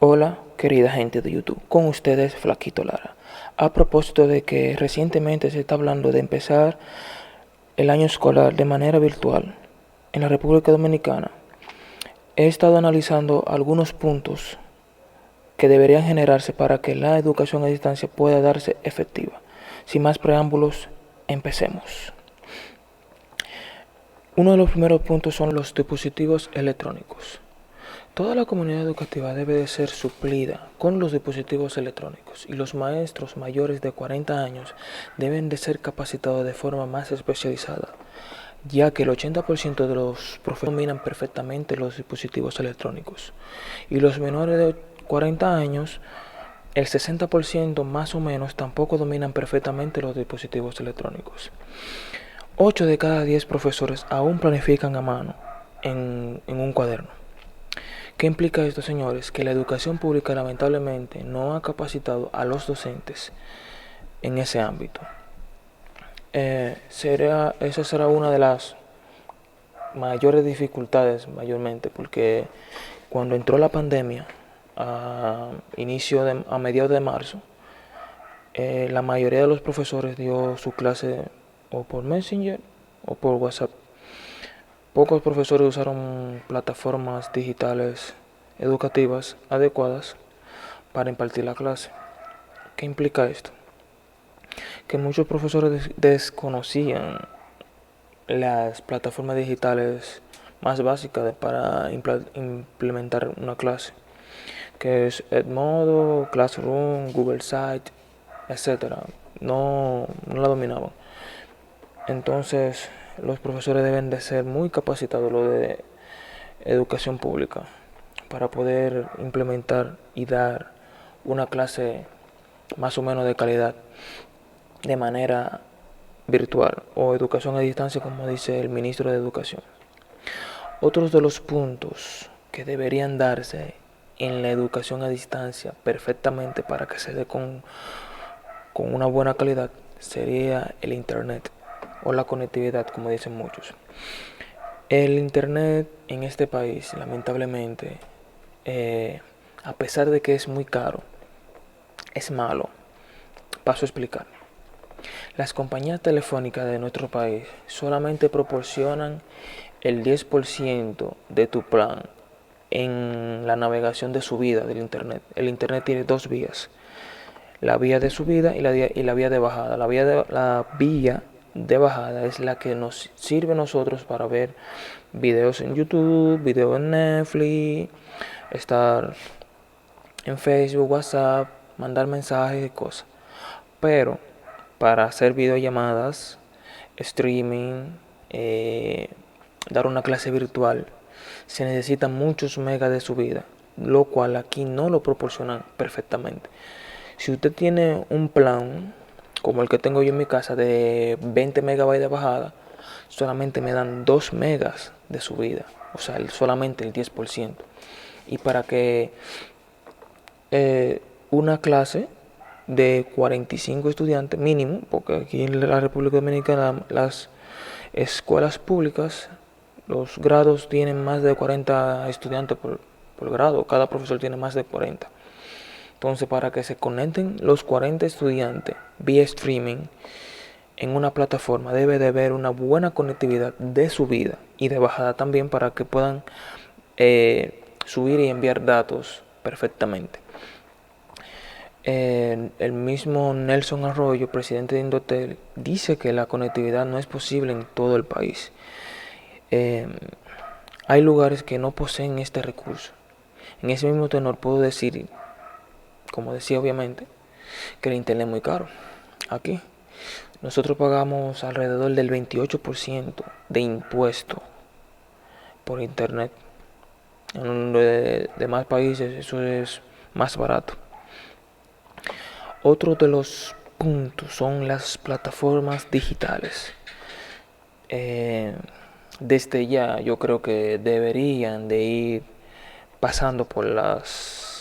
Hola, querida gente de YouTube, con ustedes Flaquito Lara. A propósito de que recientemente se está hablando de empezar el año escolar de manera virtual en la República Dominicana, he estado analizando algunos puntos que deberían generarse para que la educación a distancia pueda darse efectiva. Sin más preámbulos, empecemos. Uno de los primeros puntos son los dispositivos electrónicos. Toda la comunidad educativa debe de ser suplida con los dispositivos electrónicos y los maestros mayores de 40 años deben de ser capacitados de forma más especializada, ya que el 80% de los profesores dominan perfectamente los dispositivos electrónicos y los menores de 40 años, el 60% más o menos tampoco dominan perfectamente los dispositivos electrónicos. 8 de cada 10 profesores aún planifican a mano en un cuaderno. ¿Qué implica esto, señores? Que la educación pública lamentablemente no ha capacitado a los docentes en ese ámbito. Esa será una de las mayores dificultades, mayormente, porque cuando entró la pandemia, a mediados de marzo, la mayoría de los profesores dio su clase o por Messenger o por WhatsApp. Pocos profesores usaron plataformas digitales educativas adecuadas para impartir la clase. ¿Qué implica esto? Que muchos profesores desconocían las plataformas digitales más básicas para implementar una clase, que es Edmodo, Classroom, Google Site, etc. No la dominaban. Entonces, los profesores deben de ser muy capacitados, lo de educación pública, para poder implementar y dar una clase más o menos de calidad de manera virtual o educación a distancia, como dice el ministro de Educación. Otros de los puntos que deberían darse en la educación a distancia perfectamente para que se dé con una buena calidad sería el Internet o la conectividad, como dicen muchos. El Internet en este país, lamentablemente, a pesar de que es muy caro, es malo. Paso a explicar. Las compañías telefónicas de nuestro país solamente proporcionan el 10% de tu plan en la navegación de subida del Internet. El Internet tiene dos vías: la vía de subida y la vía de bajada. La vía de bajada es la que nos sirve a nosotros para ver videos en YouTube, videos en Netflix, estar en Facebook, WhatsApp, mandar mensajes y cosas. Pero para hacer videollamadas, streaming, dar una clase virtual, se necesitan muchos megas de subida, lo cual aquí no lo proporcionan perfectamente. Si usted tiene un plan como el que tengo yo en mi casa de 20 megabytes de bajada, solamente me dan 2 megas de subida, o sea, solamente el 10%. Y para que una clase de 45 estudiantes mínimo, porque aquí en la República Dominicana las escuelas públicas, los grados tienen más de 40 estudiantes por grado, cada profesor tiene más de 40. Entonces, para que se conecten los 40 estudiantes vía streaming en una plataforma, debe de haber una buena conectividad de subida y de bajada también, para que puedan subir y enviar datos perfectamente. El mismo Nelson Arroyo, presidente de Indotel, dice que la conectividad no es posible en todo el país. Hay lugares que no poseen este recurso. En ese mismo tenor puedo decir, como decía obviamente, que el internet es muy caro. Aquí nosotros pagamos alrededor del 28% de impuesto por internet. En los demás países eso es más barato. Otro de los puntos son las plataformas digitales. Desde ya yo creo que deberían de ir pasando por las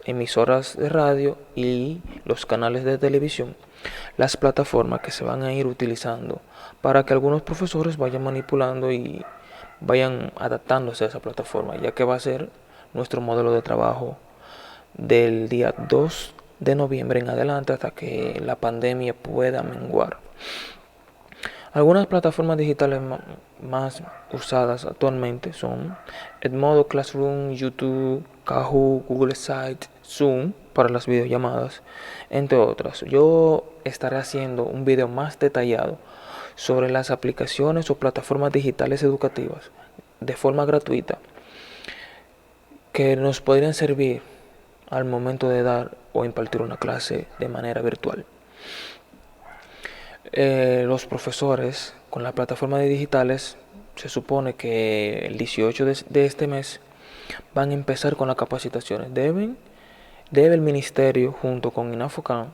emisoras de radio y los canales de televisión las plataformas que se van a ir utilizando, para que algunos profesores vayan manipulando y vayan adaptándose a esa plataforma, ya que va a ser nuestro modelo de trabajo del día 2 de noviembre en adelante hasta que la pandemia pueda menguar. Algunas plataformas digitales más usadas actualmente son Edmodo Classroom, YouTube, Kahoot, Google Site, Zoom para las videollamadas, entre otras. Yo estaré haciendo un video más detallado sobre las aplicaciones o plataformas digitales educativas de forma gratuita que nos podrían servir al momento de dar o impartir una clase de manera virtual. Los profesores con las plataformas digitales se supone que el 18 de este mes van a empezar con las capacitaciones. Debe el ministerio junto con INAFOCAM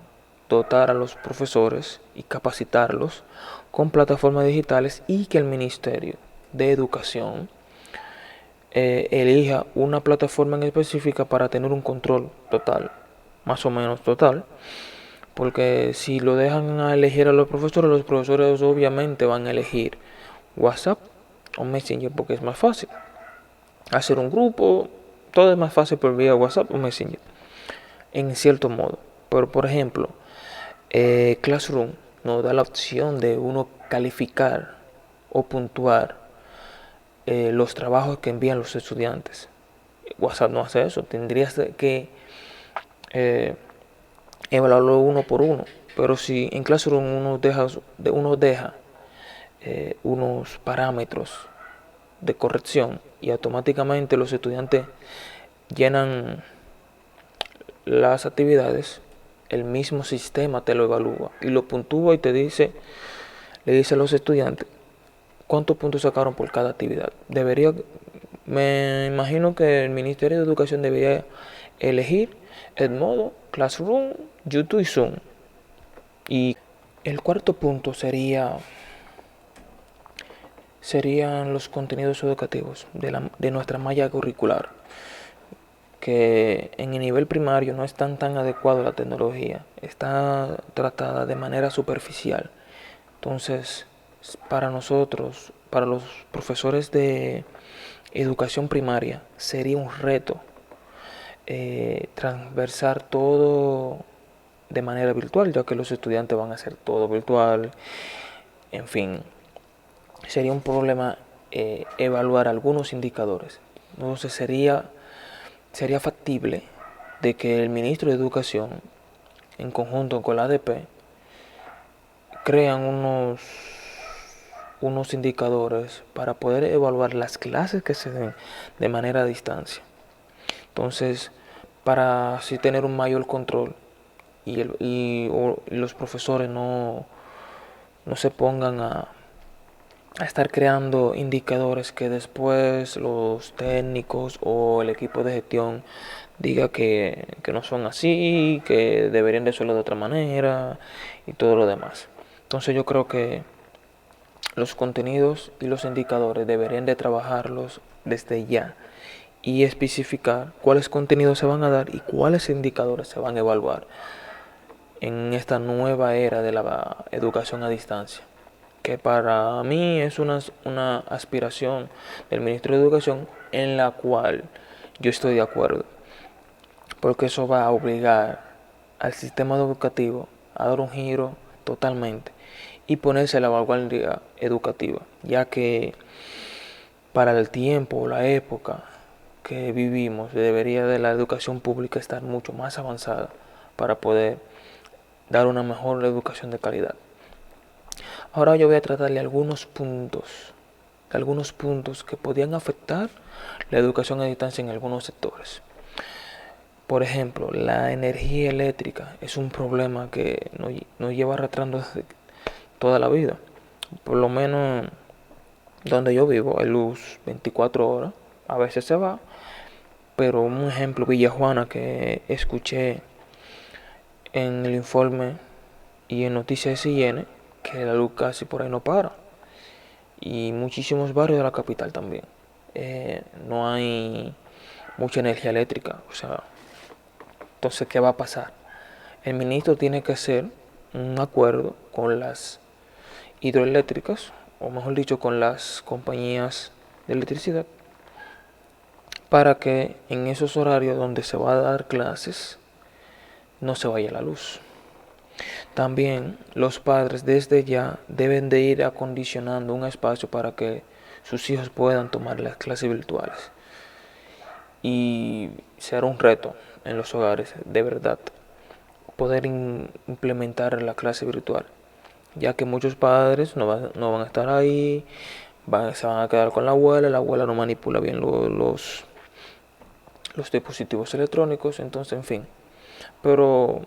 dotar a los profesores y capacitarlos con plataformas digitales y que el Ministerio de Educación elija una plataforma en específica para tener un control total, más o menos total, porque si lo dejan a elegir a los profesores obviamente van a elegir WhatsApp o Messenger porque es más fácil. Hacer un grupo, todo es más fácil por vía WhatsApp o Messenger, en cierto modo. Pero por ejemplo, Classroom nos da la opción de uno calificar o puntuar los trabajos que envían los estudiantes. WhatsApp no hace eso, tendrías que eh, evaluarlo uno por uno. Pero si en Classroom uno deja unos parámetros de corrección y automáticamente los estudiantes llenan las actividades, el mismo sistema te lo evalúa y lo puntúa y le dice a los estudiantes cuántos puntos sacaron por cada actividad. Me imagino que el Ministerio de Educación debería elegir Edmodo, Classroom, YouTube y Zoom. Y el cuarto punto serían los contenidos educativos de nuestra malla curricular, que en el nivel primario no es tan adecuado a la tecnología, está tratada de manera superficial. Entonces, para nosotros, para los profesores de educación primaria, sería un reto transversar todo de manera virtual, ya que los estudiantes van a hacer todo virtual. En fin, sería un problema evaluar algunos indicadores. Entonces sería factible de que el ministro de Educación, en conjunto con la ADP, crean unos indicadores para poder evaluar las clases que se den de manera a distancia. Entonces, para así tener un mayor control y los profesores no se pongan a estar creando indicadores que después los técnicos o el equipo de gestión diga que no son así, que deberían de hacerlo de otra manera y todo lo demás. Entonces yo creo que los contenidos y los indicadores deberían de trabajarlos desde ya y especificar cuáles contenidos se van a dar y cuáles indicadores se van a evaluar en esta nueva era de la educación a distancia, que para mí es una aspiración del Ministro de Educación en la cual yo estoy de acuerdo, porque eso va a obligar al sistema educativo a dar un giro totalmente y ponerse a la vanguardia educativa, ya que para el tiempo, la época que vivimos, debería de la educación pública estar mucho más avanzada para poder dar una mejor educación de calidad. Ahora yo voy a tratarle algunos puntos que podrían afectar la educación a distancia en algunos sectores. Por ejemplo, la energía eléctrica es un problema que nos lleva arrastrando desde toda la vida. Por lo menos donde yo vivo hay luz 24 horas, a veces se va, pero un ejemplo, Villajuana, que escuché en el informe y en Noticias SIN, que la luz casi por ahí no para. Y muchísimos barrios de la capital también. No hay mucha energía eléctrica. O sea, entonces, ¿qué va a pasar? El ministro tiene que hacer un acuerdo con las hidroeléctricas, o mejor dicho, con las compañías de electricidad, para que en esos horarios donde se va a dar clases no se vaya la luz. También los padres desde ya deben de ir acondicionando un espacio para que sus hijos puedan tomar las clases virtuales. Y será un reto en los hogares, de verdad, poder implementar la clase virtual, ya que muchos padres no van a estar ahí, se van a quedar con la abuela no manipula bien los dispositivos electrónicos, entonces, en fin. Pero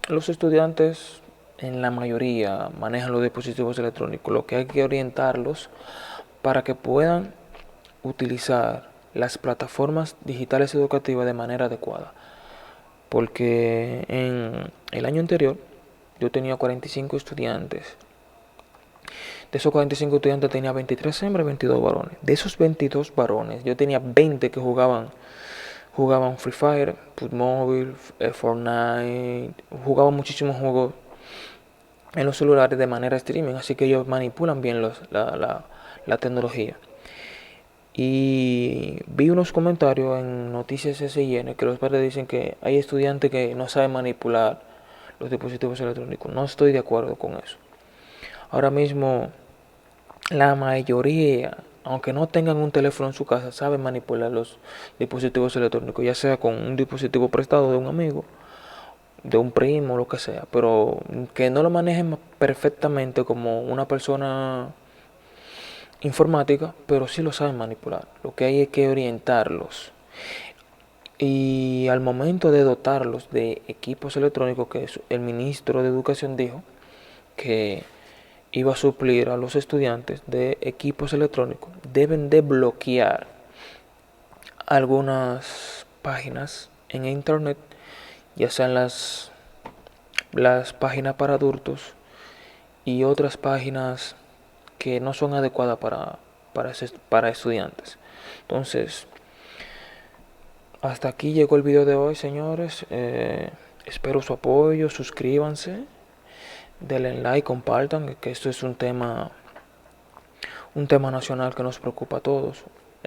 los estudiantes en la mayoría manejan los dispositivos electrónicos, lo que hay que orientarlos para que puedan utilizar las plataformas digitales educativas de manera adecuada. Porque en el año anterior yo tenía 45 estudiantes. De esos 45 estudiantes tenía 23 hembras y 22 varones. De esos 22 varones yo tenía 20 que jugaban Free Fire, Putmobile, Fortnite, jugaban muchísimos juegos en los celulares de manera streaming, así que ellos manipulan bien la tecnología. Y vi unos comentarios en Noticias SIN que los padres dicen que hay estudiantes que no saben manipular los dispositivos electrónicos. No estoy de acuerdo con eso. Ahora mismo la mayoría, aunque no tengan un teléfono en su casa, saben manipular los dispositivos electrónicos, ya sea con un dispositivo prestado de un amigo, de un primo, lo que sea, pero que no lo manejen perfectamente como una persona informática, pero sí lo saben manipular. Lo que hay es que orientarlos. Y al momento de dotarlos de equipos electrónicos, que el ministro de Educación dijo que iba a suplir a los estudiantes de equipos electrónicos, deben de bloquear algunas páginas en internet, ya sean las páginas para adultos y otras páginas que no son adecuadas para estudiantes. Entonces, hasta aquí llegó el video de hoy, señores. Espero su apoyo, suscríbanse, denle like, compartan, que esto es un tema nacional que nos preocupa a todos.